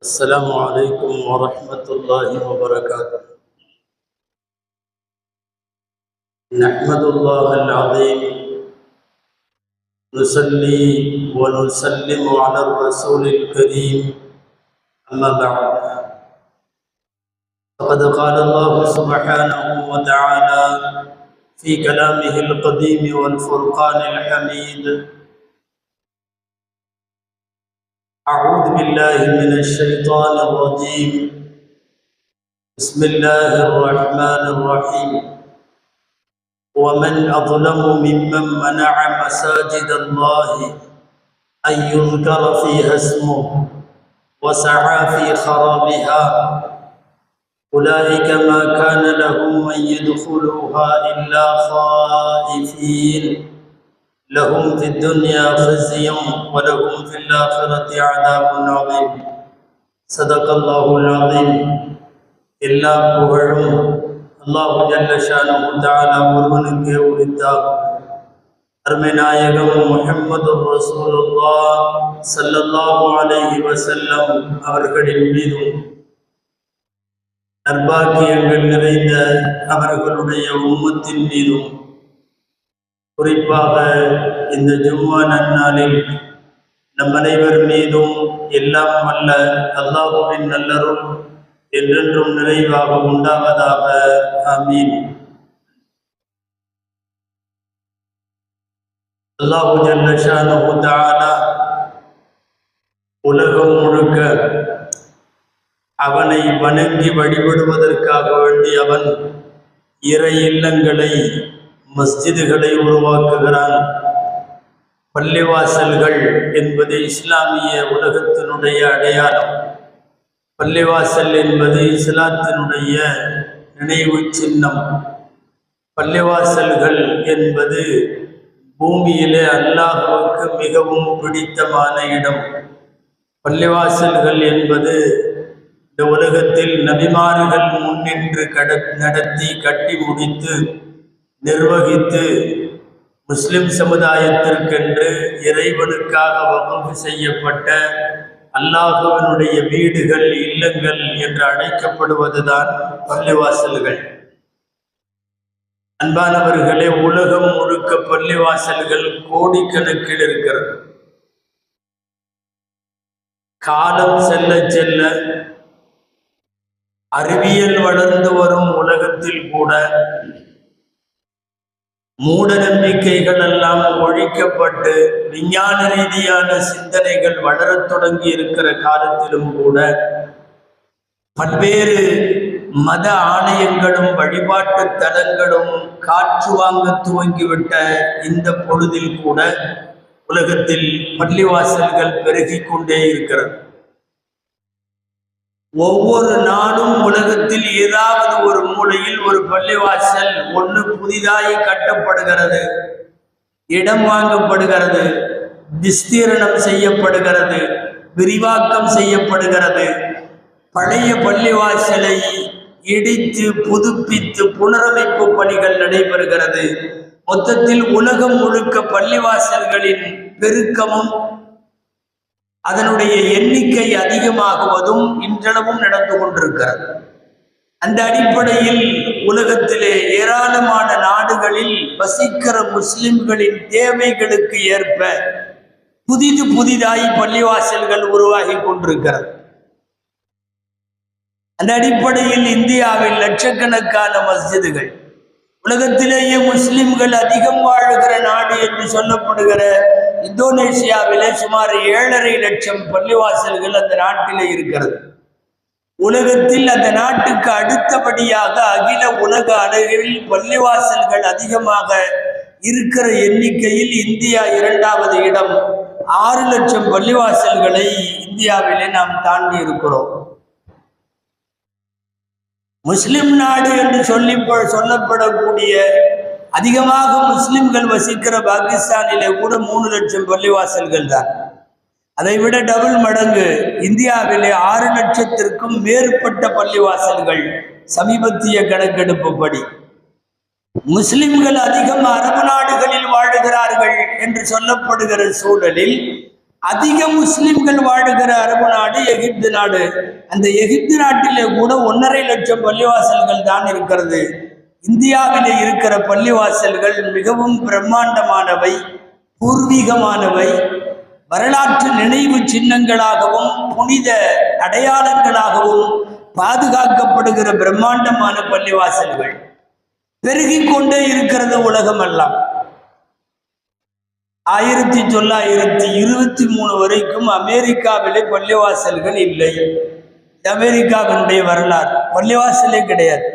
السلام عليكم ورحمة الله وبركاته. نحمد الله العظيم، نصلي ونسلم على الرسول الكريم، أما بعد، فقد قال الله سبحانه وتعالى في كلامه القديم والفرقان الحميد: أعوذ بالله من الشيطان الرجيم، بسم الله الرحمن الرحيم. ومن أظلم ممن منع مساجد الله أن يذكر فيها اسمه وسعى في خرابها أولئك ما كان لهم أن يدخلوها إلا خائفين لهم في الدنيا خزي ولهم في الآخرة عذاب عظيم. صدق الله العظيم. எல்லா புகழும் அல்லாஹ் ஜல்ல ஷானஹு தஆலா ஒருவனுக்கே உரித்தாகும். அருமை நாயகம் முஹம்மது ரசூலுல்லாஹ் ஸல்லல்லாஹு அலைஹி வஸல்லம் அவர்களின் மீதும் நற்பாக்கியங்கள் நிறைந்த அவர்களுடைய உம்மத்தின் மீதும், குறிப்பாக இந்த ஜும்மா நன்னாளில் நம் அனைவர் மீதும் எல்லாம் வல்ல அல்லாஹ்வின் நல்லருள் என்றென்றும் நிறைவாக உண்டாவதாக. ஆமீன். அல்லாஹ் ஜல்ல ஷானஹு தஆலா உலகம் முழுக்க அவனை வணங்கி வழிபடுவதற்காக வேண்டி அவன் இறை இல்லங்களை, மஸ்ஜிதுகளை உருவாக்குகிறான். பள்ளிவாசல்கள் என்பது இஸ்லாமிய உலகத்தினுடைய அடையாளம். பள்ளிவாசல் என்பது இஸ்லாத்தினுடைய நினைவு சின்னம். பள்ளிவாசல்கள் என்பது பூமியிலே அல்லாஹ்வுக்கு மிகவும் பிடித்தமான இடம். பள்ளிவாசல்கள் என்பது இந்த உலகத்தில் நபிமார்கள் முன்னின்று நடத்தி கட்டி முடித்து நிர்வகித்து முஸ்லிம் சமுதாயத்திற்கென்று இறைவனுக்காக வக்ஃப் செய்யப்பட்ட அல்லாஹ்வினுடைய வீடுகள், இல்லங்கள் என்று அழைக்கப்படுவதுதான் பள்ளிவாசல்கள். அன்பானவர்களே, உலகம் முழுக்க பள்ளிவாசல்கள் கோடிக்கணக்கில் இருக்கிறது. காலம் செல்ல செல்ல அறிவியல் வளர்ந்து வரும் உலகத்தில் கூட மூட நம்பிக்கைகள் எல்லாம் ஒழிக்கப்பட்டு விஞ்ஞான ரீதியான சிந்தனைகள் வளரத் தொடங்கி இருக்கிற காலத்திலும் கூட பல்வேறு மத ஆலயங்களும் வழிபாட்டு தலங்களும் காற்று வாங்க துவங்கிவிட்ட இந்த பொழுதில் கூட உலகத்தில் பள்ளிவாசல்கள் பெருகிக் கொண்டே இருக்கிறது. ஒவ்வொரு நாளும் உலகத்தில் ஏதாவது ஒரு மூலையில் ஒரு பள்ளிவாசல் ஒன்று புதிதாய் கட்டப்படுகிறது, இடம் வாங்கப்படுகிறது, விஸ்தீரணம் செய்யப்படுகிறது, விரிவாக்கம் செய்யப்படுகிறது. பழைய பள்ளிவாசலை இடித்து புதுப்பித்து புனரமைப்பு பணிகள் நடைபெறுகிறது. மொத்தத்தில் உலகம் முழுக்க பள்ளிவாசல்களின் பெருக்கமும் அதனுடைய எண்ணிக்கை அதிகமாகுவதும் இன்றளவும் நடந்து கொண்டிருக்கிறது. அந்த அடிப்படையில் உலகத்திலே ஏராளமான நாடுகளில் வசிக்கிற முஸ்லிம்களின் தேவைகளுக்கு ஏற்ப புதிதாய் பள்ளிவாசல்கள் உருவாகி கொண்டிருக்கிறது. அந்த அடிப்படையில் இந்தியாவில் லட்சக்கணக்கான மஸ்ஜிதுகள், உலகத்திலேயே முஸ்லிம்கள் அதிகம் வாழுகிற நாடு என்று சொல்லப்படுகிற இந்தோனேசியாவிலே சுமார் 7.5 லட்சம் பள்ளிவாசல்கள் அந்த நாட்டிலே இருக்கிறது. உலகத்தில் அந்த நாட்டுக்கு அடுத்தபடியாக அகில உலக அளவில் பள்ளிவாசல்கள் அதிகமாக இருக்கிற எண்ணிக்கையில் இந்தியா 2வது இடம். 6 லட்சம் பள்ளிவாசல்களை இந்தியாவிலே நாம் தாண்டி இருக்கிறோம். முஸ்லிம் நாடு என்று சொல்லப்படக்கூடிய அதிகமாக முஸ்லிம்கள் வசிக்கிற பாகிஸ்தானிலே கூட 3 லட்சம் பள்ளிவாசல்கள் தான். அதை விட டபுள் மடங்கு இந்தியாவிலே 6 லட்சத்திற்கும் மேற்பட்ட பள்ளிவாசல்கள் சமீபத்திய கணக்கெடுப்புப்படி. முஸ்லிம்கள் அதிகம் அரபு நாடுகளில் வாழுகிறார்கள் என்று சொல்லப்படுகிற சூழலில் அதிக முஸ்லிம்கள் வாழுகிற அரபு நாடு எகிப்து நாடு. அந்த எகிப்து நாட்டிலே கூட 1.5 லட்சம் பள்ளிவாசல்கள் தான் இருக்கிறது. இந்தியாவிலே இருக்கிற பள்ளிவாசல்கள் மிகவும் பிரம்மாண்டமானவை, பூர்வீகமானவை, வரலாற்று நினைவு சின்னங்களாகவும் புனித அடையாளங்களாகவும் பாதுகாக்கப்படுகிற பிரம்மாண்டமான பள்ளிவாசல்கள் பெருகி கொண்டே இருக்கிறது உலகமெல்லாம். 1923 வரைக்கும் அமெரிக்காவிலே பள்ளிவாசல்கள் இல்லை. அமெரிக்காவினுடைய வரலாறு பள்ளிவாசலே கிடையாது.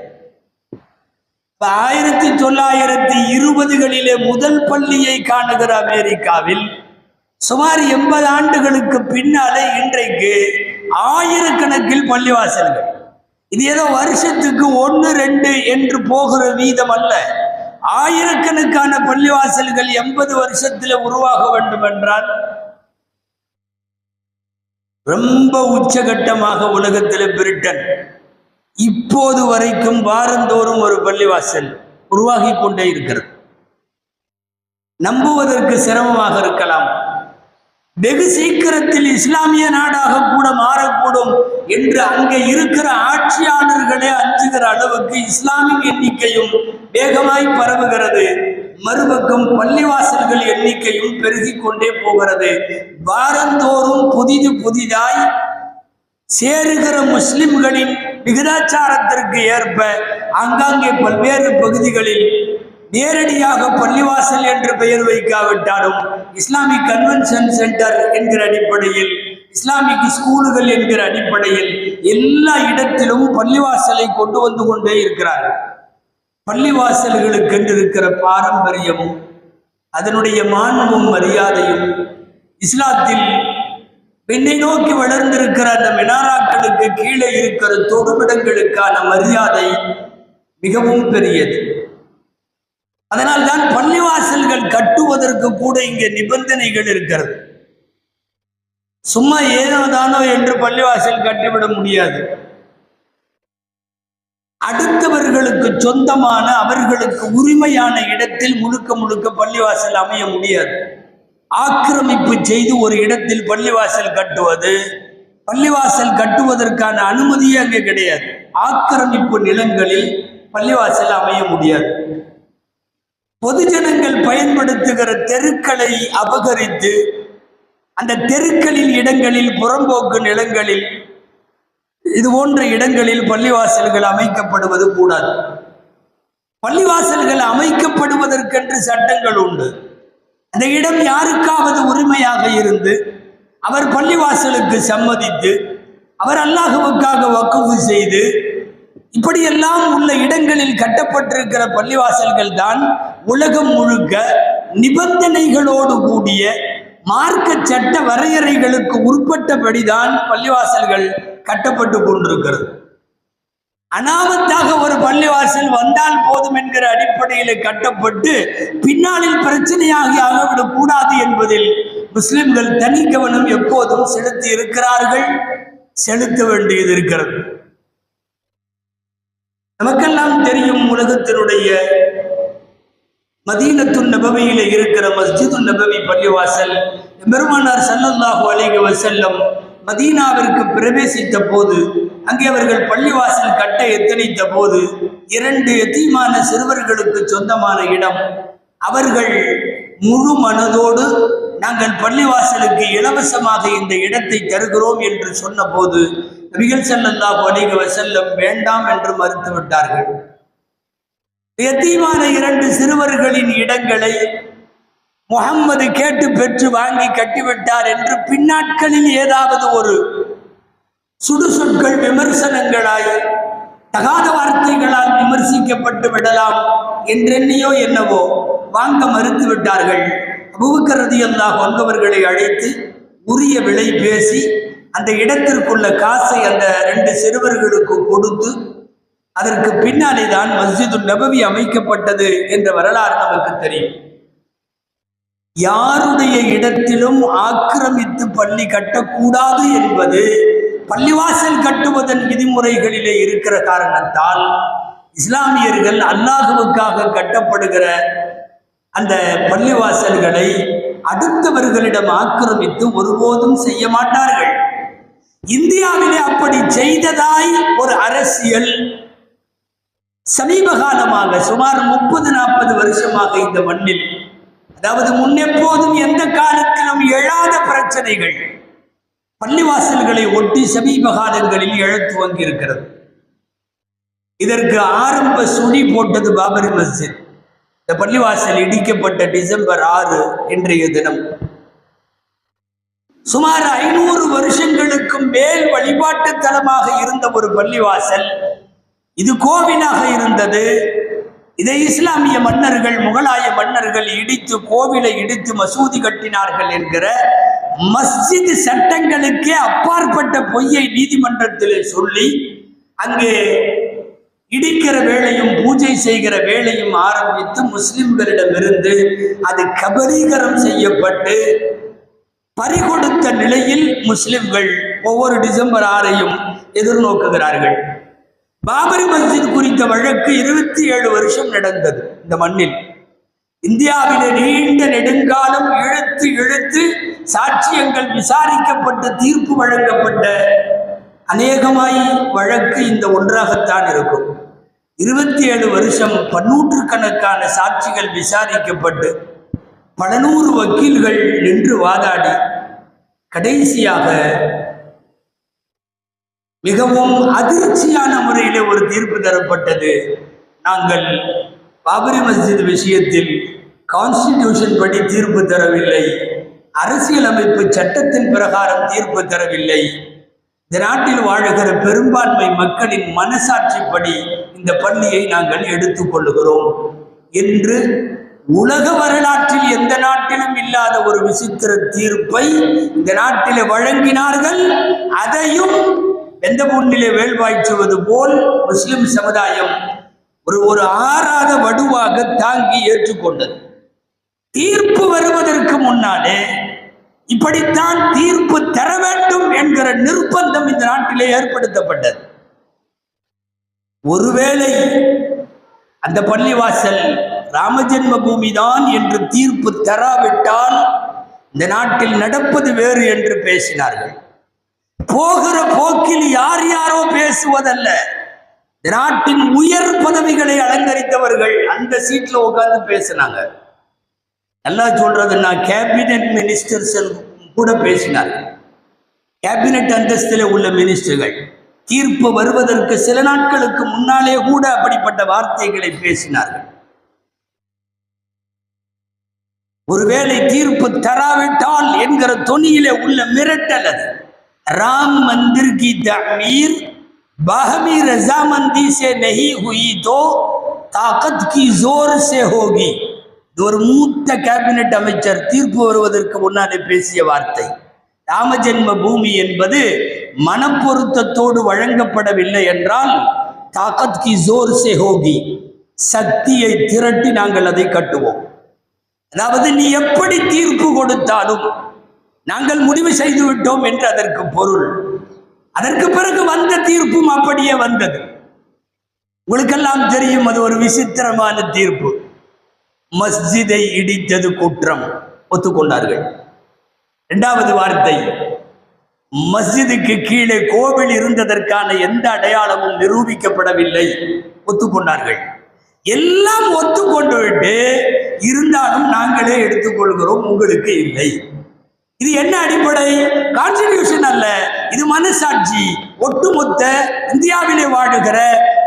1920களிலே முதல் பள்ளியை காணுகிற அமெரிக்காவில் சுமார் 80 ஆண்டுகளுக்கு பின்னாலே இன்றைக்கு ஆயிரக்கணக்கில் பள்ளிவாசல்கள். இது ஏதோ வருஷத்துக்கு 1 2 என்று போகிற வீதம் அல்ல. ஆயிரக்கணக்கான பள்ளிவாசல்கள் 80 வருஷத்துல உருவாக வேண்டும் என்றால் ரொம்ப உச்சகட்டமாக உலகத்தில் பிரிட்டன் இப்போது வரைக்கும் வாரந்தோறும் ஒரு பள்ளிவாசல் உருவாகி கொண்டே இருக்கிறது. நம்புவதற்கு சிரமமாக இருக்கலாம். வெகு சீக்கிரத்தில் இஸ்லாமிய நாடாக கூட மாறக்கூடும் என்று அங்கே இருக்கிற ஆட்சியாளர்களே அஞ்சுகிற அளவுக்கு இஸ்லாமின் எண்ணிக்கையும் வேகமாய் பரவுகிறது. மறுபக்கம் பள்ளிவாசல்கள் எண்ணிக்கையும் பெருகி கொண்டே போகிறது. வாரந்தோறும் புதிதாய் சேருகிற முஸ்லிம்களின் விகிதாச்சாரத்திற்கு ஏற்ப ஆங்காங்கே பல்வேறு பகுதிகளில் நேரடியாக பள்ளிவாசல் என்று பெயர் வைக்காவிட்டாலும் இஸ்லாமிக் கன்வென்ஷன் சென்டர் என்கிற அடிப்படையில், இஸ்லாமிக் ஸ்கூலுகள் என்கிற அடிப்படையில் எல்லா இடத்திலும் பள்ளிவாசலை கொண்டு வந்து கொண்டே இருக்கிறார். பள்ளிவாசல்களுக்கு இருக்கிற பாரம்பரியமும் அதனுடைய மாண்பும் மரியாதையும் இஸ்லாத்தில் பெண்ணை நோக்கி வளர்ந்திருக்கிற அந்த மினாராக்களுக்கு கீழே இருக்கிற தொடுமிடங்களுக்கான மரியாதை மிகவும் பெரியது. அதனால்தான் பள்ளிவாசல்கள் கட்டுவதற்கு கூட இங்கே நிபந்தனைகள் இருக்கிறது. சும்மா ஏனோதானோ என்று பள்ளிவாசல் கட்டிவிட முடியாது. அடுத்தவர்களுக்கு சொந்தமான அவர்களுக்கு உரிமையான இடத்தில் முழுக்க பள்ளிவாசல் அமைய முடியாது. ஆக்கிரமிப்பு செய்து ஒரு இடத்தில் பள்ளிவாசல் கட்டுவது, பள்ளிவாசல் கட்டுவதற்கான அனுமதியே அங்கே கிடையாது. ஆக்கிரமிப்பு நிலங்களில் பள்ளிவாசல் அமைய முடியாது. பொதுஜனங்கள் பயன்படுத்துகிற தெருக்களை அபகரித்து அந்த தெருக்களின் இடங்களில், புறம்போக்கு நிலங்களில், இது போன்ற இடங்களில் பள்ளிவாசல்கள் அமைக்கப்படுவது கூடாது. பள்ளிவாசல்கள் அமைக்கப்படுவதற்கென்று சட்டங்கள் உண்டு. அந்த இடம் யாருக்காவது உரிமையாக இருந்து அவர் பள்ளிவாசலுக்கு சம்மதித்து அவர் அல்லாஹ்வுக்காக வக்ஃப் செய்து இப்படியெல்லாம் உள்ள இடங்களில் கட்டப்பட்டிருக்கிற பள்ளிவாசல்கள் தான் உலகம் முழுக்க நிபந்தனைகளோடு கூடிய மார்க்க சட்ட வரையறைகளுக்கு உட்பட்டபடிதான் பள்ளிவாசல்கள் கட்டப்பட்டு கொண்டிருக்கிறது. அனாமத்தாக ஒரு பள்ளிவாசல் வந்தால் போதும் என்கிற அடிப்படையில் கட்டப்பட்டு பின்னாளில் பிரச்சனையாகி ஆகவிடக் கூடாது என்பதில் முஸ்லிம்கள் தனி கவனம் எப்போதும் செலுத்தி இருக்கிறார்கள், செலுத்த வேண்டியது இருக்கிறது. நமக்கெல்லாம் தெரியும், உலகத்தினுடைய மதீனத்துன் நபவியில இருக்கிற மஸ்ஜிதுன் நபவி பள்ளிவாசல் பெருமானார் ஸல்லல்லாஹு அலைஹி வஸல்லம் மதீனாவிற்கு பிரவேசித்த போது, அங்கே அவர்கள் பள்ளிவாசல் கட்ட எத்தனித்த போது 2 எத்தீமான சிறுவர்களுக்கு சொந்தமான இடம். அவர்கள் முழு மனதோடு நாங்கள் பள்ளிவாசலுக்கு இலவசமாக இந்த இடத்தை தருகிறோம் என்று சொன்ன போது நபிகள் ஸல்லல்லாஹு அலைஹி வஸல்லம் வேண்டாம் என்று மறுத்துவிட்டார்கள். எத்தீமான 2 சிறுவர்களின் இடங்களை முஹம்மது கேட்டு பெற்று வாங்கி கட்டிவிட்டார் என்று பின்னாட்களில் ஏதாவது ஒரு சுடுசொற்கள் விமர்சனங்களாய் தகாத வார்த்தைகளால் விமர்சிக்கப்பட்டு விடலாம் என்றெண்ணியோ என்னவோ வாங்க மறுத்து விட்டார்கள். அபூபக்கர் ரலியல்லாஹு அன்ஹு அவர்களை அழைத்து உரிய விலை பேசி அந்த இடத்திற்குள்ள காசை அந்த 2 சிறுவர்களுக்கு கொடுத்து அதற்கு பின்னாலே தான் மஸ்ஜிதுன் நபவி அமைக்கப்பட்டது என்ற வரலாறு நமக்கு தெரியும். யாருடைய இடத்திலும் ஆக்கிரமித்து பள்ளி கட்டக்கூடாது என்பது பள்ளிவாசல் கட்டுவதன் விதிமுறைகளிலே இருக்கிற காரணத்தால் இஸ்லாமியர்கள் அல்லாஹ்வுக்காக கட்டப்படுகிற அந்த பள்ளிவாசல்களை அடுத்தவர்களிடம் ஆக்கிரமித்து ஒருபோதும் செய்ய மாட்டார்கள். இந்தியாவிலே அப்படி செய்ததாய் ஒரு அரசியல் சமீப காலமாக சுமார் 30-40 வருஷமாக இந்த மண்ணில், அதாவது முன்னெப்போதும் எந்த காலத்திலும் எழாத பிரச்சனைகள் பள்ளிவாசல்களை ஒட்டி சமீப காலங்களில் எழத் துவங்கி இருக்கிறது. இதற்கு ஆரம்ப சுழி போட்டது பாபரி மஸ்ஜித். இந்த பள்ளிவாசல் இடிக்கப்பட்ட டிசம்பர் 6 இன்றைய தினம். சுமார் 500 வருஷங்களுக்கும் மேல் வழிபாட்டு தலமாக இருந்த ஒரு பள்ளிவாசல், இது கோவிலாக இருந்தது. இதை இஸ்லாமிய மன்னர்கள், முகலாய மன்னர்கள் இடித்து, கோவிலை இடித்து மசூதி கட்டினார்கள் என்கிற மஸ்ஜித் சட்டங்களுக்கே அப்பாற்பட்ட பொய்யை நீதிமன்றத்திலே சொல்லி அங்கே இடிக்கிற வேளையும் பூஜை செய்கிற வேளையும் ஆரம்பித்து முஸ்லிம்களிடமிருந்து அது கபலீகரம் செய்யப்பட்டு பறிகொடுத்த நிலையில் முஸ்லிம்கள் ஒவ்வொரு டிசம்பர் 6ஐயும் எதிர்நோக்குகிறார்கள். பாபரி மஸ்ஜித் குறித்த வழக்கு 27 வருஷம் நடந்தது இந்த மண்ணில். இந்தியாவிலே நீண்ட நெடுங்காலம் இழுத்து இழுத்து சாட்சியங்கள் விசாரிக்கப்பட்டு தீர்ப்பு வழங்கப்பட்ட அநேகமாய் வழக்கு இந்த ஒன்றாகத்தான் இருக்கும். 27 வருஷம் பன்னூற்றுக்கணக்கான சாட்சிகள் விசாரிக்கப்பட்டு பல நூறு வக்கீல்கள் நின்று வாதாடி கடைசியாக மிகவும் அதிர்ச்சியான முறையிலே ஒரு தீர்ப்பு தரப்பட்டது. நாங்கள் பாபரி மஸ்ஜித் விஷயத்தில் கான்ஸ்டிடியூஷன் படி தீர்ப்பு தரவில்லை, அரசியலமைப்பு சட்டத்தின் பிரகாரம் தீர்ப்பு தரவில்லை, இந்த நாட்டில் வாழுகிற பெரும்பான்மை மக்களின் மனசாட்சிப்படி இந்த பள்ளியை நாங்கள் எடுத்துக்கொள்ளுகிறோம் என்று உலக வரலாற்றில் எந்த நாட்டிலும் இல்லாத ஒரு விசித்திர தீர்ப்பை இந்த நாட்டிலே வழங்கினார்கள். அதையும் எந்த பொண்ணிலே வேள்வாய்ச்சுவது போல் முஸ்லிம் சமுதாயம் ஒரு ஆறாத வடுவாக தாங்கி ஏற்றுக்கொண்டது. தீர்ப்பு வருவதற்கு முன்னாலே இப்படித்தான் தீர்ப்பு தர வேண்டும் என்கிற நிர்பந்தம் இந்த நாட்டிலே ஏற்படுத்தப்பட்டது. ஒருவேளை அந்த பள்ளிவாசல் ராமஜென்ம பூமி தான் என்று தீர்ப்பு தராவிட்டால் இந்த நாட்டில் நடப்பது வேறு என்று பேசினார்கள். போகிற போக்கில் யார் யாரோ பேசுவதல்ல, நாட்டின் உயர் பதவிகளை அலங்கரித்தவர்கள் அந்த சீட்ல உட்கார்ந்து பேசினாங்க. நல்லா சொல்றதுன்னா கேபினெட் மினிஸ்டர்ஸ் கூட பேசினார்கள். கேபினெட் அந்தஸ்தில் உள்ள மினிஸ்டர்கள் தீர்ப்பு வருவதற்கு சில நாட்களுக்கு முன்னாலே கூட அப்படிப்பட்ட வார்த்தைகளை பேசினார்கள். ஒருவேளை தீர்ப்பு தராவிட்டால் என்கிற தொனியிலே உள்ள மிரட்டல் அது. ராம் மந்திர் கி தமீர் பாஹமி ரஜாமந்தி சே நஹி ஹுயி தோ தாக்கத் கி ஜோர் சே ஹோகி. ஒரு மூத்த கேபினெட் அமைச்சர் தீர்ப்பு வருவதற்கு முன்னாலே பேசிய வார்த்தை. ராமஜென்ம பூமி என்பது மனப்பொருத்தத்தோடு வழங்கப்படவில்லை என்றால் தாக்கத் கி ஜோர் சே ஹோகி, சக்தியை திரட்டி நாங்கள் அதை கட்டுவோம். அதாவது நீ எப்படி தீர்ப்பு கொடுத்தாலும் நாங்கள் முடிவு செய்து விட்டோம் என்று அதற்கு பொருள். அதற்கு பிறகு வந்த தீர்ப்பும் அப்படியே வந்தது. உங்களுக்கெல்லாம் தெரியும், அது ஒரு விசித்திரமான தீர்ப்பு. மஸ்ஜிதை இடித்தது குற்றம், ஒத்துக்கொண்டார்கள். இரண்டாவது வார்த்தை, மஸ்ஜிதுக்கு கீழே கோவில் இருந்ததற்கான எந்த அடையாளமும் நிரூபிக்கப்படவில்லை, ஒத்துக்கொண்டார்கள். எல்லாம் ஒத்துக்கொண்டு விட்டு இருந்தாலும் நாங்களே எடுத்துக்கொள்கிறோம், உங்களுக்கு இல்லை. இது என்ன அடிப்படை? கான்ஸ்டிடியூஷன் அல்ல, இது மனசாட்சி. ஒட்டுமொத்த இந்தியாவிலே வாழுகிற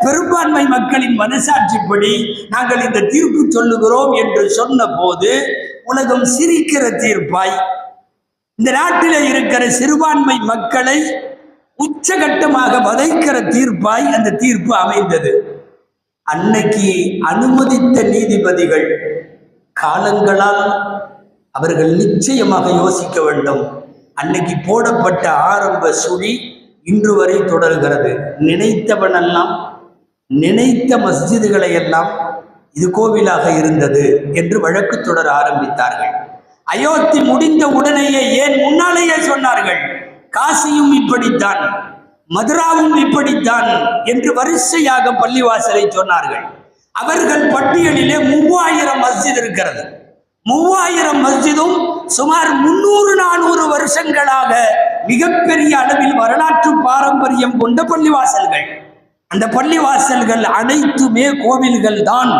பெரும்பான்மை மக்களின் மனசாட்சிப்படி நாங்கள் இந்த தீர்ப்பு சொல்லுகிறோம் என்று சொன்ன போது உலகம் சிரிக்கிற தீர்ப்பாய், இந்த நாட்டிலே இருக்கிற சிறுபான்மை மக்களை உச்சகட்டமாக வதைக்கிற தீர்ப்பாய் அந்த தீர்ப்பு அமைந்தது. அன்னைக்கு அனுமதித்த நீதிபதிகள் காலங்களால் அவர்கள் நிச்சயமாக யோசிக்க வேண்டும். அன்னைக்கு போடப்பட்ட ஆரம்ப சுழி இன்று வரை தொடர்கிறது. நினைத்தவனெல்லாம், நினைத்த மஸ்ஜிதுகளை எல்லாம் இது கோவிலாக இருந்தது என்று வழக்கு தொடர ஆரம்பித்தார்கள். அயோத்தி முடிந்த உடனேயே, ஏன் முன்னாலேயே சொன்னார்கள், காசியும் இப்படித்தான், மதுராவும் இப்படித்தான் என்று வரிசையாக பள்ளிவாசலை சொன்னார்கள். அவர்கள் பட்டியலிலே 3000 மஸ்ஜித் இருக்கிறது. 3000 மஸ்ஜிதும் சுமார் 300-400 வருஷங்களாக மிகப்பெரிய அளவில் வரலாற்று பாரம்பரியம் கொண்ட பள்ளிவாசல்கள். அந்த பள்ளிவாசல்கள் அனைத்துமே கோவில்கள் தான்.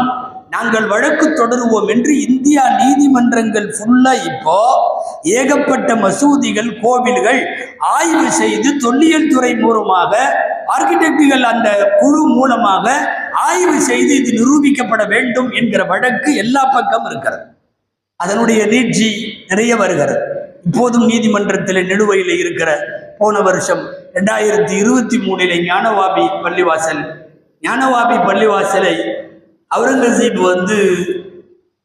நாங்கள் வழக்கு தொடருவோம் என்று இந்தியா நீதிமன்றங்கள் ஃபுல்லா இப்போ ஏகப்பட்ட மசூதிகள், கோவில்கள் ஆய்வு செய்து தொல்லியல் துறை மூலமாக, ஆர்கிடெக்டுகள் அந்த குழு மூலமாக ஆய்வு செய்து இது நிரூபிக்கப்பட வேண்டும் என்கிற வழக்கு எல்லா பக்கம் இருக்கிறது. அதனுடைய நீட்சி நிறைய வருகிறது. இப்போதும் நீதிமன்றத்தில் நிலுவையில் இருக்கிற போன வருஷம் 2023 ஞானவாபி பள்ளிவாசலை அவுரங்கசீப்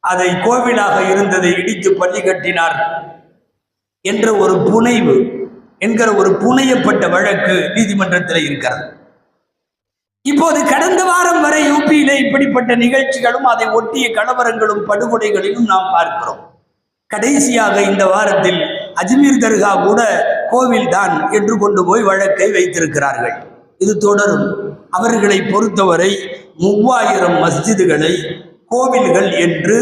அதை கோவிலாக இருந்ததை இடித்து பள்ளி கட்டினார் என்ற ஒரு புனையப்பட்ட வழக்கு நீதிமன்றத்தில் இருக்கிறது. இப்போது கடந்த வாரம் வரை யூபியிலே இப்படிப்பட்ட நிகழ்ச்சிகளும் அதை ஒட்டிய கலவரங்களும் படுகொலைகளிலும் நாம் பார்க்கிறோம். கடைசியாக இந்த வாரத்தில் அஜ்மீர் தர்கா கூட கோவில் தான் என்று கொண்டு போய் வழக்கை வைத்திருக்கிறார்கள். இது தொடரும். அவர்களை பொறுத்தவரை 3000 மஸ்ஜிதுகளை கோவில்கள் என்று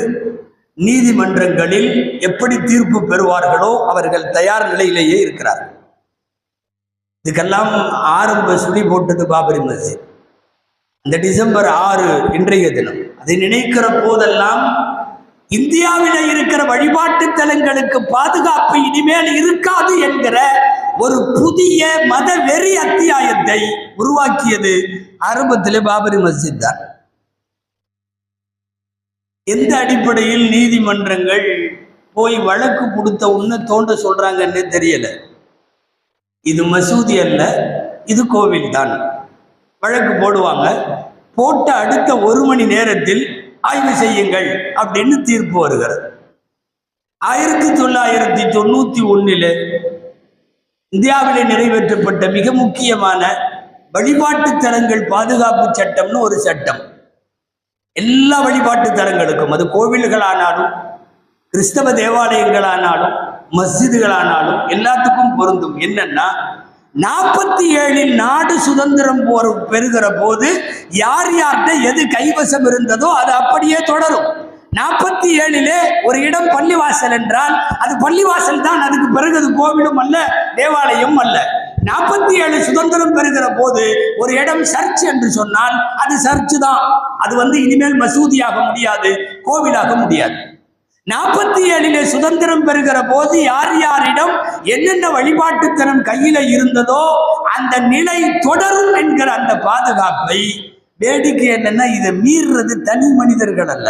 நீதிமன்றங்களில் எப்படி தீர்ப்பு பெறுவார்களோ அவர்கள் தயார் நிலையிலேயே இருக்கிறார்கள். இதுக்கெல்லாம் ஆரம்ப சுழி போட்டது பாபரி மஸ்ஜித். இந்த டிசம்பர் 6 இன்றைய தினம் அதை நினைக்கிற போதெல்லாம் இந்தியாவில் இருக்கிற வழிபாட்டு தலங்களுக்கு பாதுகாப்பு இனிமேல் இருக்காது என்கிற ஒரு புதிய மத வெறி அத்தியாயத்தை உருவாக்கியது ஆரம்பத்திலே பாபரி மஸ்ஜித் தான். எந்த அடிப்படையில் நீதிமன்றங்கள் போய் வழக்கு கொடுத்த உன்ன தோண்ட சொல்றாங்கன்னு தெரியல. இது மசூதி அல்ல, இது கோவில் தான். வழக்கு போடுவாங்க. போட்ட அடுத்த 1 மணி நேரத்தில் ஆய்வு செய்யுங்கள் அப்படின்னு தீர்ப்பு வருகிறது. 1991 இந்தியாவிலே நிறைவேற்றப்பட்ட மிக முக்கியமான வழிபாட்டு தலங்கள் பாதுகாப்பு சட்டம்னு ஒரு சட்டம். எல்லா வழிபாட்டு தலங்களுக்கும், அது கோவில்களானாலும் கிறிஸ்தவ தேவாலயங்களானாலும் மஸ்ஜிதுகளானாலும் எல்லாத்துக்கும் பொருந்தும். என்னன்னா 47 நாடு சுதந்திரம் பெறுகிற போது யார் யார்கிட்ட எது கைவசம் இருந்ததோ அது அப்படியே தொடரும். 47 ஒரு இடம் பள்ளிவாசல் என்றால் அது பள்ளிவாசல் தான். அதுக்கு பிறகு அது கோவிலும் அல்ல, தேவாலயம் அல்ல. 47 சுதந்திரம் பெறுகிற போது ஒரு இடம் சர்ச் என்று சொன்னால் அது சர்ச் தான். அது இனிமேல் மசூதியாக முடியாது, கோவிலாக முடியாது. 47 சுதந்திரம் பெறுகிற போது யார் யாரிடம் என்னென்ன வழிபாட்டுத்தனம் கையில இருந்ததோ அந்த நிலை தொடரும் என்கிற அந்த பாதுகாப்பை, வேடிக்கை என்னன்னா இதை மீறுறது தனி மனிதர்கள் அல்ல,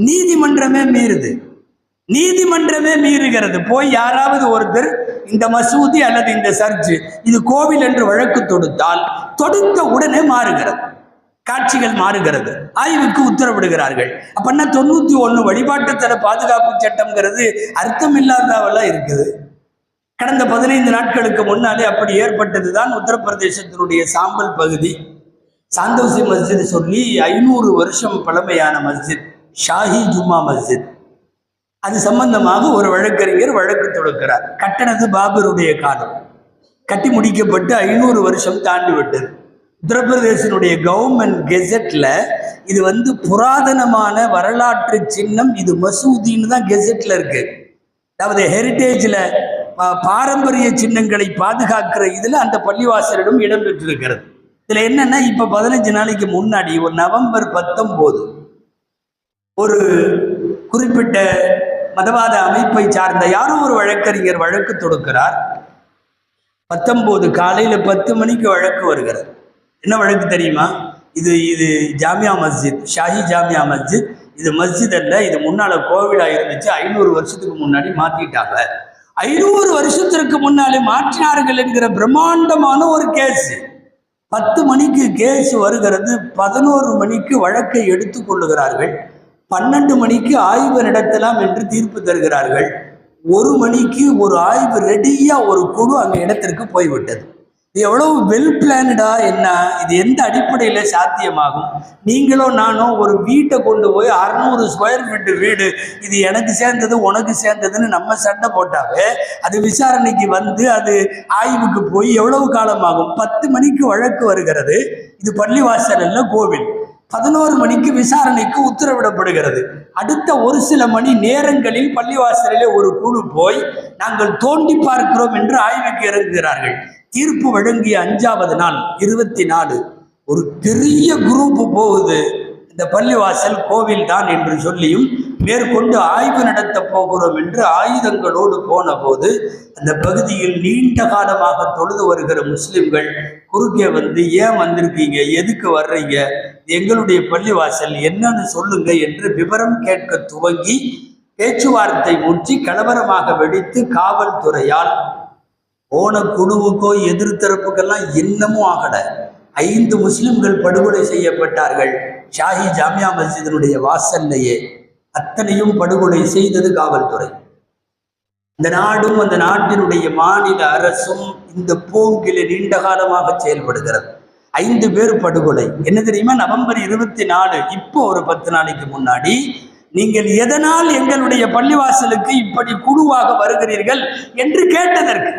நீதிமன்றமே மீறுது. நீதிமன்றமே மீறுகிறது. போய் யாராவது ஒருத்தர் இந்த மசூதி அல்லது இந்த சர்ச்சு இது கோவில் என்று வழக்கு தொடுத்த உடனே மாறுகிறது, காட்சிகள் மாறுகிறது, ஆய்வுக்கு உத்தரவிடுகிறார்கள். அப்படின்னா 91 வழிபாட்டுத்தல பாதுகாப்பு சட்டம்ங்கிறது அர்த்தம் இல்லாதவெல்லாம் இருக்குது. கடந்த 15 நாட்களுக்கு முன்னாலே அப்படி ஏற்பட்டதுதான் உத்தரப்பிரதேசத்தினுடைய சாம்பல் பகுதி சாந்தோசி மஸ்ஜித் சொல்லி 500 வருஷம் பழமையான மஸ்ஜித், ஷாஹி ஜும்மா மஸ்ஜித். அது சம்பந்தமாக ஒரு வழக்கறிஞர் வழக்கு தொடுக்கிறார். கட்டணது பாபருடைய காலம், கட்டி முடிக்கப்பட்டு 500 வருஷம் தாண்டி விட்டது. உத்தரப்பிரதேசனுடைய கவர்மெண்ட் கெசட்ல இது புராதனமான வரலாற்று சின்னம், இது மசூதின்னு தான் கெசட்ல இருக்கு. அதாவது ஹெரிட்டேஜ்ல பாரம்பரிய சின்னங்களை பாதுகாக்கிற இதுல அந்த பள்ளிவாசலிடம் இடம்பெற்றிருக்கிறது. இதுல என்னன்னா இப்ப 15 நாளைக்கு முன்னாடி ஒரு நவம்பர் 19 ஒரு குறிப்பிட்ட மதவாத அமைப்பை சார்ந்த யாரோ ஒரு வழக்கறிஞர் வழக்கு தொடுக்கிறார். 19 காலையில 10 மணிக்கு வழக்கு வருகிறது. என்ன வழக்கு தெரியுமா? இது ஜாமியா மஸ்ஜித், ஷாஹி ஜாமியா மஸ்ஜித். இது மஸ்ஜித் அல்ல, இது முன்னால கோவிலா இருந்துச்சு. 500 வருஷத்துக்கு முன்னாடி மாத்திட்டாங்க. 500 வருஷத்திற்கு முன்னாலே மாற்றினார்கள் என்கிற பிரம்மாண்டமான ஒரு கேஸ். 10 மணிக்கு கேஸ் வருகிறது. 11 மணிக்கு வழக்கை எடுத்துக் கொள்ளுகிறார்கள். 12 மணிக்கு ஆய்வு நடத்தலாம் என்று தீர்ப்பு தருகிறார்கள். 1 மணிக்கு ஒரு ஆய்வு ரெடியா ஒரு குழு அங்க இடத்திற்கு போய்விட்டது. இது எவ்வளவு வெல் பிளான்டா, என்ன இது எந்த அடிப்படையில் சாத்தியமாகும்? நீங்களோ நானோ ஒரு வீட்டை கொண்டு போய் 600 ஸ்கொயர் ஃபீட் வீடு, இது எனக்கு சேர்ந்தது உனக்கு சேர்ந்ததுன்னு நம்ம சண்டை போட்டாவே அது விசாரணைக்கு அது ஆய்வுக்கு போய் எவ்வளவு காலமாகும்? 10 மணிக்கு வழக்கு வருகிறது. இது பள்ளிவாசல் அல்ல, கோவில். 11 மணிக்கு விசாரணைக்கு உத்தரவிடப்படுகிறது. அடுத்த ஒரு சில மணி நேரங்களில் பள்ளிவாசலிலே ஒரு குழு போய் நாங்கள் தோண்டி பார்க்கிறோம் என்று ஆய்வுக்கு இறங்குகிறார்கள். தீர்ப்பு வழங்கிய 5வது நாள் 24 ஒரு பெரிய குரூப் போகுது. இந்த பள்ளிவாசல் கோவில் தான் என்று சொல்லியும் மேற்கொண்டு ஆய்வு நடத்த போகிறோம் என்று ஆயுதங்களோடு போன போது அந்த பகுதியில் நீண்ட காலமாக தொழுது வருகிற முஸ்லிம்கள் குறுக்கே வந்து, ஏன் வந்திருக்கீங்க, எதுக்கு வர்றீங்க, எங்களுடைய பள்ளிவாசல் என்னன்னு சொல்லுங்க என்று விவரம் கேட்க துவங்கி பேச்சுவார்த்தை முற்றி கலவரமாக வெடித்து காவல்துறையால் போன குழுவுக்கோ எதிர்த்தரப்புக்கெல்லாம் இன்னமும் ஆகல 5 முஸ்லிம்கள் படுகொலை செய்யப்பட்டார்கள். ஷாஹி ஜாமியா மஸ்ஜிதினுடைய வாசல்லையே. அத்தனையும் படுகொலை செய்தது காவல்துறை. இந்த நாடும் அந்த நாட்டினுடைய மாநில அரசும் இந்த போங்கில் நீண்ட காலமாக செயல்படுகிறது. 5 பேர் படுகொலை. என்ன தெரியுமா? நவம்பர் 24 இப்போ ஒரு 10 நாளைக்கு முன்னாடி, நீங்கள் எதனால் எங்களுடைய பள்ளிவாசலுக்கு இப்படி குழுவாக வருகிறீர்கள் என்று கேட்டதற்கு,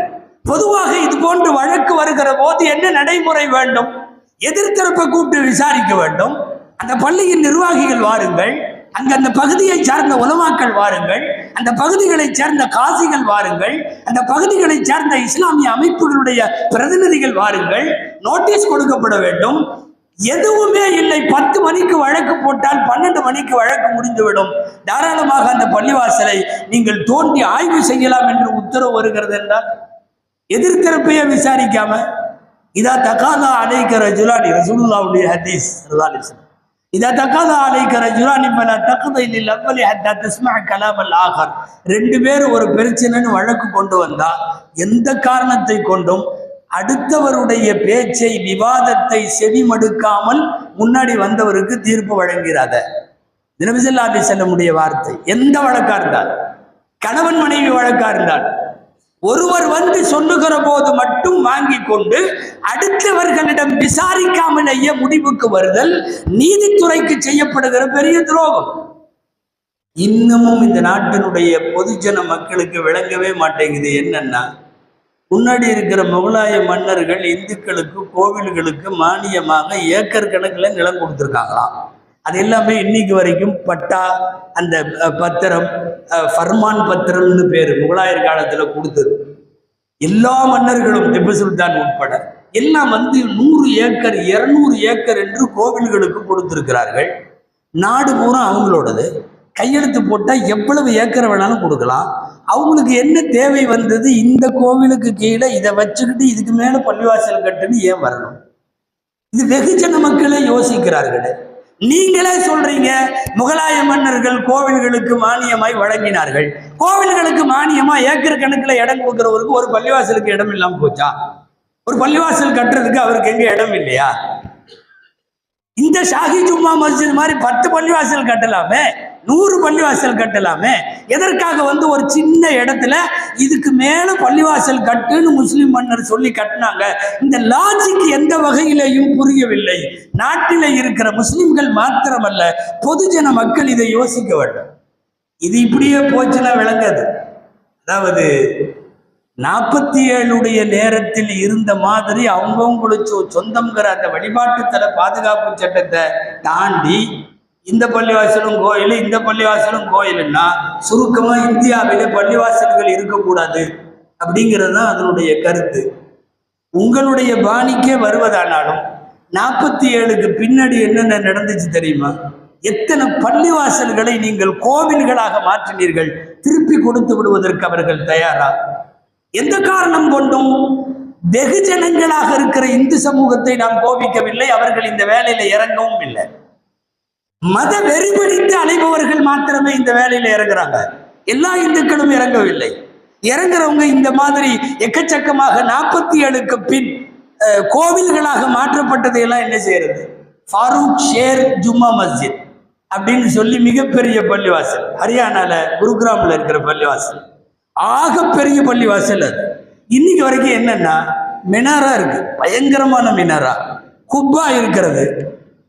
பொதுவாக இது போன்று வழக்கு வருகிற போது என்ன நடைமுறை வேண்டும்? எதிர்த்தரப்பை கூப்பிட்டு விசாரிக்க வேண்டும். அந்த பள்ளியின் நிர்வாகிகள் வாருங்கள், அந்த பகுதியை சார்ந்த உலமாக்கள் வாருங்கள், அந்த பகுதிகளை சேர்ந்த காசிகள் வாருங்கள், அந்த பகுதிகளை சேர்ந்த இஸ்லாமிய அமைப்புகளுடைய பிரதிநிதிகள் வாருங்கள், நோட்டீஸ் கொடுக்கப்பட வேண்டும். எதுவுமே இல்லை. 10 மணிக்கு வழக்கு போட்டால் 12 மணிக்கு வழக்கு முடிந்துவிடும். தாராளமாக அந்த பள்ளிவாசலை நீங்கள் தோண்டி ஆய்வு செய்யலாம் என்று உத்தரவு வருகிறது என்றால் எதிர்த்தரப்பையே விசாரிக்காம, இதா தகாதா அலைக்க ரஜுலானி, ரசூலுல்லாஹ்வுடைய ஹதீஸ் ஸல்லல்லாஹு அலைஹி வஸல்லம், இதா தகாதா அலைக்க ரஜுலானி ஃபலா தக்தி லில் அவ்வலி ஹத்தா தஸ்மஅ கலாம் அல் ஆகர். 2 பேர் ஒரு பிரச்சனைன்னு வழக்கு கொண்டு வந்தா எந்த காரணத்தை கொண்டும் அடுத்தவருடைய பேச்சை விவாதத்தை செவிமடுக்காமல் முன்னாடி வந்தவருக்கு தீர்ப்பு வழங்கிறாத. நபி ஸல்லல்லாஹு அலைஹி வஸல்லமுடைய வார்த்தை. எந்த வழக்கா இருந்தால், கணவன் மனைவி வழக்கா இருந்தால், ஒருவர் வந்து சொல்லுகிற போது மட்டும் வாங்கி கொண்டு அடுத்தவர்களிடம் விசாரிக்காமலேயே முடிவுக்கு வருதல் நீதித்துறைக்கு செய்யப்படுகிற பெரிய துரோகம். இன்னமும் இந்த நாட்டினுடைய பொதுஜன மக்களுக்கு விளங்கவே மாட்டேங்குது. என்னன்னா, முன்னாடி இருக்கிற முகலாய மன்னர்கள் இந்துக்களுக்கு கோவில்களுக்கு மானியமாக ஏக்கர் கணக்கில் நிலம் கொடுத்துருக்காங்களாம். அது எல்லாமே இன்னைக்கு வரைக்கும் பட்டா, அந்த பத்திரம், ஃபர்மான் பத்திரம்னு பேர் முகலாயர் காலத்தில் கொடுத்தது. எல்லா மன்னர்களும் திப்பு சுல்தான் உட்பட எல்லாம் வந்து 100 ஏக்கர் 200 ஏக்கர் என்று கோவில்களுக்கு கொடுத்திருக்கிறார்கள். நாடு பூரா அவங்களோடது. கையெழுத்து போட்டால் எவ்வளவு ஏக்கரை வேணாலும் கொடுக்கலாம். அவங்களுக்கு என்ன தேவை வந்தது? இந்த கோவிலுக்கு கீழே இதை வச்சுக்கிட்டு இதுக்கு மேலே பள்ளிவாசல் கட்டுன்னு ஏன் வரணும்? இது வெகுஜன மக்களே யோசிக்கிறார்கள். நீங்களே சொல்றீங்க முகலாய மன்னர்கள் கோவில்களுக்கு மானியமாய் வழங்கினார்கள். கோவில்களுக்கு மானியமா ஏக்கர் கணக்கில் இடம் கொடுக்கிறவருக்கு ஒரு பள்ளிவாசலுக்கு இடம் இல்லாமல் போச்சா? ஒரு பள்ளிவாசல் கட்டுறதுக்கு அவருக்கு எங்க இடம் இல்லையா? இந்த ஷாஹி ஜும்மா மஸ்ஜித் மாதிரி 10 பள்ளிவாசல் கட்டலாமே, 100 பள்ளிவாசல் கட்டலாமே. எதற்காக வந்து ஒரு சின்ன இடத்துல இதுக்கு மேல பள்ளிவாசல் கட்டுன்னு முஸ்லிம் மன்னர் சொல்லி கட்டினாங்க? இந்த லாஜிக் எந்த வகையிலையும் புரியவில்லை. நாட்டில் இருக்கிற முஸ்லிம்கள் மாத்திரமல்ல, பொதுஜன மக்கள் இதை யோசிக்க வேண்டும். இது இப்படியே போச்சுன்னா விளங்காது. அதாவது 47 நேரத்தில் இருந்த மாதிரி அவங்கவுங்களுக்கு சொந்தம்ங்கிற அந்த வழிபாட்டுத்தல பாதுகாப்பு சட்டத்தை தாண்டி இந்த பள்ளிவாசலும் கோயில், இந்த பள்ளிவாசலும் கோயிலுன்னா சுருக்கமா இந்தியாவிலே பள்ளிவாசல்கள் இருக்கக்கூடாது அப்படிங்கிறது தான் அதனுடைய கருத்து. உங்களுடைய பாணிக்கே வருவதானாலும் 47க்கு பின்னாடி என்னென்ன நடந்துச்சு தெரியுமா? எத்தனை பள்ளிவாசல்களை நீங்கள் கோவில்களாக மாற்றினீர்கள். திருப்பி கொடுத்து விடுவதற்கு அவர்கள் தயாரா? எந்த காரணம் கொண்டும் வெகுஜனங்களாக இருக்கிற இந்து சமூகத்தை நாம் கோபிக்கவில்லை. அவர்கள் இந்த வேலையில இறங்கவும் இல்லை. மத வெறி பிடித்து அலைபவர்கள் மாத்திரமே இந்த வேலையில இறங்குறாங்க. எல்லா இந்துக்களும் இறங்கவில்லை. இறங்குறவங்க இந்த மாதிரி எக்கச்சக்கமாக 47க்கு பின் கோவில்களாக மாற்றப்பட்டதையெல்லாம் என்ன செய்யறது? ஃபாரூக் ஷேர் ஜும்மா மஸ்ஜித் அப்படின்னு சொல்லி மிகப்பெரிய பள்ளிவாசல், ஹரியானால குருகிராமில் இருக்கிற பள்ளிவாசல், ஆகப்பெரிய பள்ளிவாசல். அது இன்னைக்கு வரைக்கும் என்னன்னா மினாரா இருக்கு, பயங்கரமான மினாரா, குப்பா இருக்கிறது.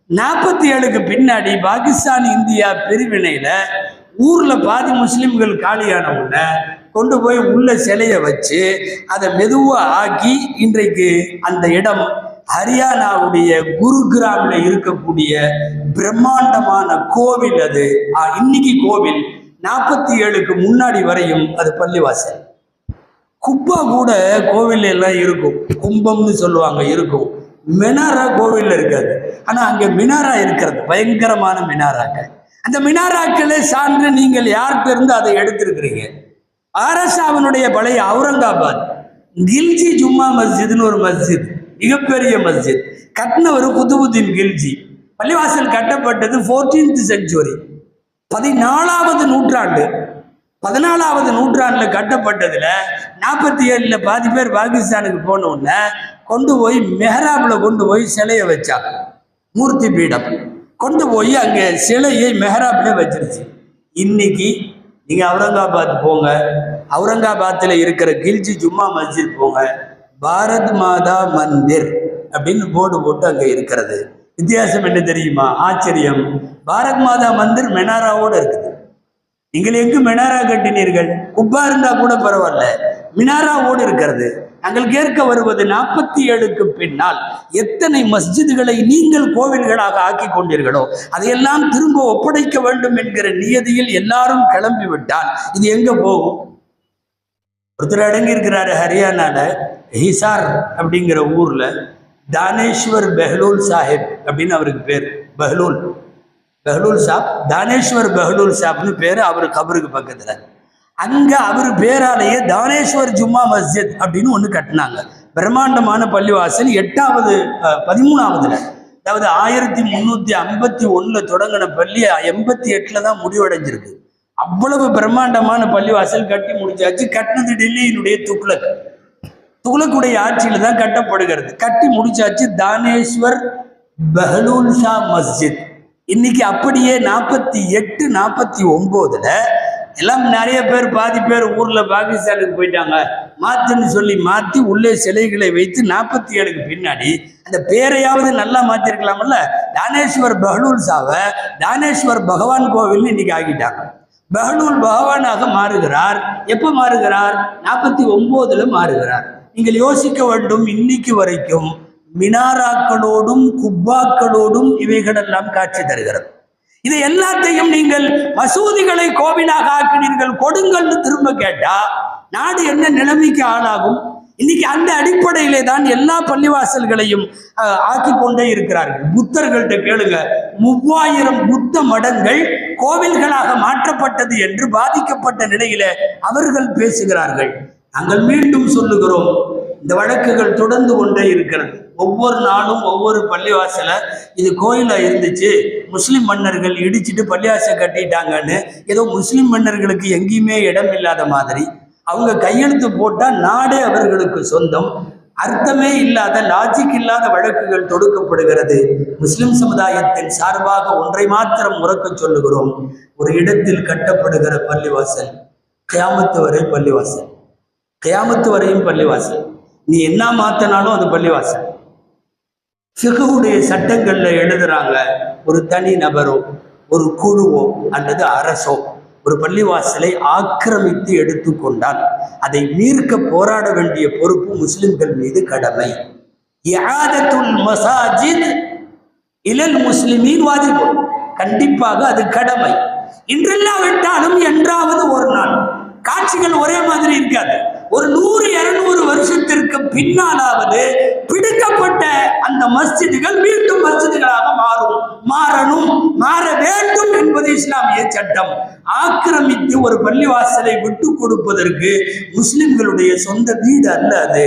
47க்கு பின்னாடி பாகிஸ்தான் இந்தியா பிரிவினையில ஊர்ல பாதி முஸ்லிம்கள் காலியான உடனே கொண்டு போய் உள்ள சிலையை வச்சு அதை மெதுவா ஆக்கி இன்றைக்கு அந்த இடம் ஹரியானாவுடைய குருகிராம்ல இருக்கக்கூடிய பிரம்மாண்டமான கோவில் அது. இன்னைக்கு கோவில் 47க்கு முன்னாடி வரையும் அது பள்ளிவாசல். குப்பா கூட கோவில் எல்லாம் இருக்கும், கும்பம்னு சொல்லுவாங்க, இருக்கும். மினாரா கோவில்ல இருக்காது. ஆனா அங்க மினாரா இருக்கிறது, பயங்கரமான மினாராக்கள். அந்த மினாராக்களே சான்று நீங்கள் யார்கிட்ட இருந்து அதை எடுத்திருக்கிறீங்க? ஆரசாவனுடைய பழைய அவுரங்காபாத் கில்ஜி ஜும்மா மஸ்ஜித்னு ஒரு மஸ்ஜித், மிகப்பெரிய மஸ்ஜித். கட்டினவர் குதுபுதீன் கில்ஜி. பள்ளிவாசல் கட்டப்பட்டது 14th century, 14வது நூற்றாண்டு. 14வது நூற்றாண்டுல கட்டப்பட்டதுல 47ல பாதி பேர் பாகிஸ்தானுக்கு போன உடனே கொண்டு போய் மெஹராப்ல கொண்டு போய் சிலையை வச்சாங்க. மூர்த்தி பீடம் கொண்டு போய் அங்க சிலையை மெஹராப்ல வச்சிருச்சு. இன்னைக்கு நீங்க அவுரங்காபாத் போங்க, அவுரங்காபாத்தில் இருக்கிற கில்ஜி ஜும்மா மஸ்ஜித் போங்க, பாரத் மாதா மந்திர் அப்படின்னு போர்டு போட்டு அங்க இருக்கிறது. வித்தியாசம் என்ன தெரியுமா? ஆச்சரியம். பாரத் மாதா மந்திர் மெனாராவோட இருக்குது. நீங்கள் எங்கு மினாரா கட்டினீர்கள்? குப்பா இருந்தா கூட பரவாயில்ல, மினாராவோடு இருக்கிறது. நாங்கள் கேட்க வருவது 47க்கு பின்னால் எத்தனை மஸ்ஜிதுகளை நீங்கள் கோவில்களாக ஆக்கி கொண்டீர்களோ அதையெல்லாம் திரும்ப ஒப்படைக்க வேண்டும் என்கிற நியதியில் எல்லாரும் கிளம்பி விட்டால் இது எங்க போகும்? ஒருத்தர் அடங்கி இருக்கிறாரு ஹரியானால, ஹிசார் அப்படிங்கிற ஊர்ல தானேஸ்வர் பெஹ்லூல் சாஹிப் அப்படின்னு அவருக்கு பேர். பெஹ்லூல் சாப், தானேஸ்வர் பெஹ்லூல் சாப்னு பேரு. அவரு கபருக்கு பக்கத்துல அங்க அவர் பேராலேயே தானேஸ்வர் ஜும்மா மஸ்ஜித் அப்படின்னு ஒண்ணு கட்டினாங்க. பிரம்மாண்டமான பள்ளிவாசல். 13வதுல, அதாவது 1351 தொடங்கின பள்ளி 88ல தான் முடிவடைஞ்சிருக்கு. அவ்வளவு பிரம்மாண்டமான பள்ளிவாசல் கட்டி முடிச்சாச்சு. கட்டினது டெல்லியினுடைய துக்ளக்குடைய ஆட்சியில தான் கட்டப்படுகிறது. கட்டி முடிச்சாச்சு. தானேஸ்வர் பெஹ்லூல் ஷா மஸ்ஜித். இன்னைக்கு அப்படியே 48, 49ல எல்லாம் நிறைய பேர், பாதி பேர் ஊர்ல பாகிஸ்தானுக்கு போயிட்டாங்க, மாத்துன்னு சொல்லி மாத்தி உள்ளே சிலைகளை வைத்து 47க்கு பின்னாடி அந்த பேரையாவது நல்லா மாத்திருக்கலாம்ல. தானேஸ்வர் பெஹ்லூல் ஷாவை தானேஸ்வர் பகவான் கோவில் இன்னைக்கு ஆகிட்டாங்க. பெஹ்லூல் பகவானாக மாறுகிறார். எப்ப மாறுகிறார்? 49ல மாறுகிறார். நீங்கள் யோசிக்க வேண்டும், இன்னைக்கு வரைக்கும் மினாராக்களோடும் குப்பாக்களோடும் இவைகளெல்லாம் காட்சி தருகிறது. இது எல்லாத்தையும் நீங்கள் மசூதிகளை கோவிலாக ஆக்கினீர்கள், கொடுங்கள்னு திரும்ப கேட்டா நாடு என்ன நிலைமைக்கு ஆளாகும்? இன்னைக்கு அந்த அடிப்படையிலே தான் எல்லா பள்ளிவாசல்களையும் ஆக்கி கொண்டே இருக்கிறார்கள். புத்தர்கள்ட்ட கேளுங்க, 3000 புத்த மடங்கள் கோவில்களாக மாற்றப்பட்டது என்று பாதிக்கப்பட்ட நிலையில அவர்கள் பேசுகிறார்கள். நாங்கள் மீண்டும் சொல்லுகிறோம், இந்த வழக்குகள் தொடர்ந்து கொண்டே இருக்கிறது. ஒவ்வொரு நாளும் ஒவ்வொரு பள்ளிவாசல இது கோயிலா இருந்துச்சு, முஸ்லிம் மன்னர்கள் இடிச்சிட்டு பள்ளிவாசல் கட்டிட்டாங்கன்னு ஏதோ முஸ்லிம் மன்னர்களுக்கு எங்கேயுமே இடம் இல்லாத மாதிரி அவங்க கையெழுத்து போட்டா நாடே அவர்களுக்கு சொந்தம். அர்த்தமே இல்லாத, லாஜிக் இல்லாத வழக்குகள் தொடுக்கப்படுகிறது. முஸ்லிம் சமுதாயத்தின் சார்பாக ஒன்றை மாத்திரம் உறக்க சொல்லுகிறோம், ஒரு இடத்தில் கட்டப்படுகிற பள்ளிவாசல் கியாமத்து வரை பள்ளிவாசல், கியாமத்து வரையும் பள்ளிவாசல். நீ என்ன மாத்தினாலும் அது பள்ளிவாசல். ஃபிக்ஹுடைய சட்டங்கள்ல எழுதுறாங்க, ஒரு தனி நபரோ ஒரு குழுவோ அல்லது அரசோ ஒரு பள்ளிவாசலை ஆக்கிரமித்து எடுத்துக்கொண்டால் அதை மீட்க போராட வேண்டிய பொறுப்பு முஸ்லிம்கள் மீது கடமை. இஆதத்துல் மசாஜித் இலல் முஸ்லிமீன் வாஜிப், கண்டிப்பாக அது கடமை. இன்றெல்லாவிட்டாலும் என்றாவது ஒரு நாள். காட்சிகள் ஒரே மாதிரி இருக்காது. ஒரு 100-200 வருஷத்திற்கு பின்னாலாவது பிடிக்கப்பட்ட அந்த மஸ்ஜிதுகள் மீண்டும் மஸ்ஜிதுகளாக மாறணும், மாற வேண்டும் என்பது இஸ்லாமிய சட்டம். ஆக்கிரமித்து ஒரு பள்ளிவாசலை விட்டு கொடுப்பதற்கு முஸ்லிம்களுடைய சொந்த வீடு அல்ல அது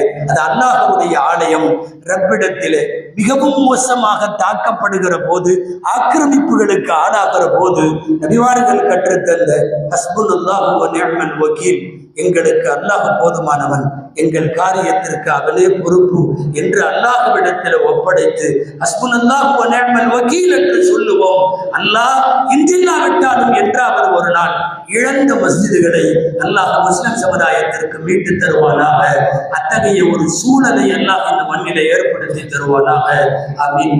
அல்லாஹ்வுடைய ஆலயம். ரப்பிடத்திலே மிகவும் மோசமாக தாக்கப்படுகிற போது, ஆக்கிரமிப்புகளுக்கு ஆளாகிற போது நபிமார்கள் கற்றுத்தந்த ஹஸ்புனல்லாஹு வ நிஅமல் வக்கீல், எங்களுக்கு அல்லாஹ் போதுமானவன், எங்கள் காரியத்திற்கு அவனே பொறுப்பு என்று அல்லாஹ்விடத்தில் ஒப்படைத்து ஹஸ்புனல்லாஹு வ நிஅமல் வக்கீல் என்று சொல்லுவோம். அல்லாஹ் இன்றில்லாவிட்டாலும் என்றாவது ஒரு நாள் இழந்த மஸ்ஜிதுகளை அல்லாஹ் முஸ்லிம் சமுதாயத்திற்கு மீட்டு தருவானாக. அத்தகைய ஒரு சூழலை அல்லாஹ் இந்த மண்ணிலே ஏற்படுத்தி தருவானாக. ஆமீன்.